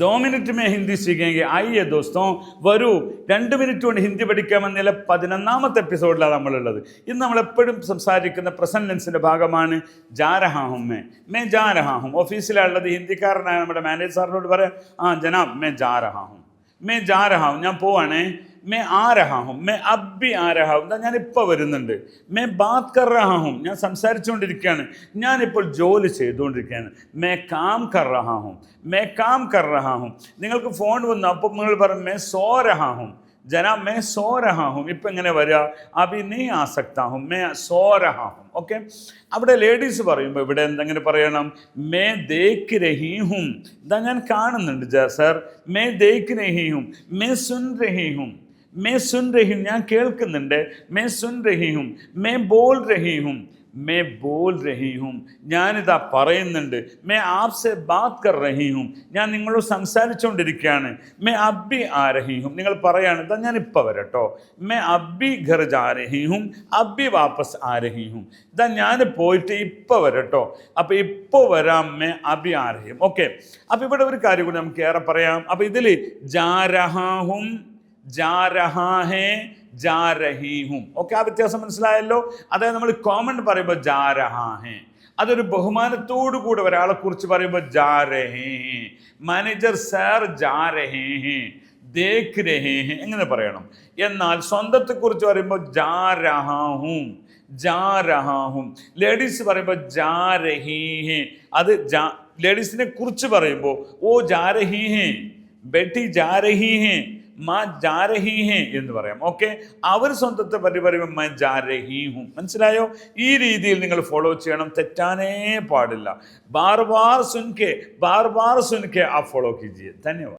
2 minute में हिंदी सीखेंगे आइए दोस्तों വരൂ 2 മിനിറ്റ് കൊണ്ട് ഹിന്ദി പഠിക്കാമെന്നുള്ള 11ാമത്തെ എപ്പിസോഡിലാണ് നമ്മളുള്ളത്. ഇന്ന് നമ്മളെപ്പോഴും സംസാരിക്കുന്ന പ്രസന്റ് ടെൻസിന്റെ ഭാഗമാണ് ജാ രഹാ ഹും മേ ജാ രഹാ ഹും. ഓഫീസിലുള്ളത് ഹിന്ദിക്കാരനായ നമ്മുടെ മാനേജർ സാറിനോട് പറയാം, ആ ജനാബ് മേ ജാ രഹാ ഹും, മേ ജാ രഹാ ഹും, ഞാൻ പോവാണേ. മേ ആ രഹാ ഹും, മേ അബ്ബി ആ രഹാ ഹും, ഞാൻ ഇപ്പോൾ വരുന്നുണ്ട്. മേ ബാത് കർ രഹാ ഹും, ഞാൻ സംസാരിച്ചുകൊണ്ടിരിക്കുകയാണ്, ഞാനിപ്പോൾ ജോലി ചെയ്തുകൊണ്ടിരിക്കുകയാണ്. മേ കാം കർ രഹാ ഹും, മേ കാം കർ രഹാ ഹും. നിങ്ങൾക്ക് ഫോൺ വന്നു, അപ്പം നിങ്ങൾ പറയും മേ സോ രഹാ ഹും, ജനാബ് മേ സോ രഹാ ഹും. ഇപ്പം എങ്ങനെ വരിക? അബി നീ ആ സക്താ ഹും, മേ സോ രഹാ ഹും. ഓക്കെ, അവിടെ ലേഡീസ് പറയുമ്പോൾ ഇവിടെ എന്തെങ്കിലും പറയണം? മേ ദേഖ് രഹി ഹും, ഇതാ ഞാൻ കാണുന്നുണ്ട് സർ. മേ ദേഖ് രഹി ഹും, മേ സുൻ രഹി ഹും, മേ സുൻ രഹി ഹും, ഞാൻ കേൾക്കുന്നുണ്ട്. മേ സുൻ രഹി ഹും, മേ ബോൾ രഹി ഹും, മേ ബോൾ രഹി ഹും, ഞാനിതാ പറയുന്നുണ്ട്. മേ ആപ്സെ ബാത് കർ രഹി ഹും, ഞാൻ നിങ്ങളോട് സംസാരിച്ചുകൊണ്ടിരിക്കുകയാണ്. മേ അബ്ബി ആ രഹി ഹും, നിങ്ങൾ പറയാണ് ഇതാ ഞാൻ ഇപ്പോൾ വരട്ടോ. മേ അബ്ബി ഘർ ജാ രഹി ഹും, അബ്ബി വാപ്പസ് ആ രഹി ഹും, ഇതാ ഞാൻ പോയിട്ട് ഇപ്പോൾ വരട്ടോ. അപ്പോൾ ഇപ്പോൾ വരാം, മേ അബി ആ രഹി ഹും. ഓക്കെ, അപ്പോൾ ഇവിടെ ഒരു കാര്യം കൂടി നമുക്ക് ഏറെ പറയാം. അപ്പോൾ ഇതിൽ ജാ രഹാ ഹും, ജാ രഹാ ഹേ, ജാ രഹി ഹും. ഓക്കെ, ആ വ്യത്യാസം മനസ്സിലായല്ലോ. അതായത് നമ്മൾ കോമൺ പറയുമ്പോൾ ജാ രഹാ ഹേ, അതൊരു ബഹുമാനത്തോടു കൂടെ ഒരാളെ കുറിച്ച് പറയുമ്പോൾ ജാ രഹേ ഹേ, മാനേജർ സാർ ജാ രഹേ ഹേ, ദേഖ് രഹേ ഹേ, എങ്ങനെ പറയണം. എന്നാൽ സ്വന്തത്തെക്കുറിച്ച് പറയുമ്പോൾ ജാ രഹാ ഹും, ജാ രഹാ ഹും. ലേഡീസ് പറയുമ്പോൾ ജാ രഹി ഹേ, അത് ലേഡീസിനെ കുറിച്ച് പറയുമ്പോൾ ഓ ജാ രഹി ഹേ, ബേട്ടി ജാ രഹി ഹേ, മാ ജാ രഹി ഹേ എന്ന് പറയാം. ഓക്കെ, അവർ സ്വന്തത്തെ പറ്റി പറയുമ്പോൾ മാ ജാ രഹി ഹും. മനസ്സിലായോ? ഈ രീതിയിൽ നിങ്ങൾ ഫോളോ ചെയ്യണം, തെറ്റാനേ പാടില്ല. ബാർ ബാർ സുൻകെ ആ ഫോളോ കീജിയെ. ധന്യവാദം.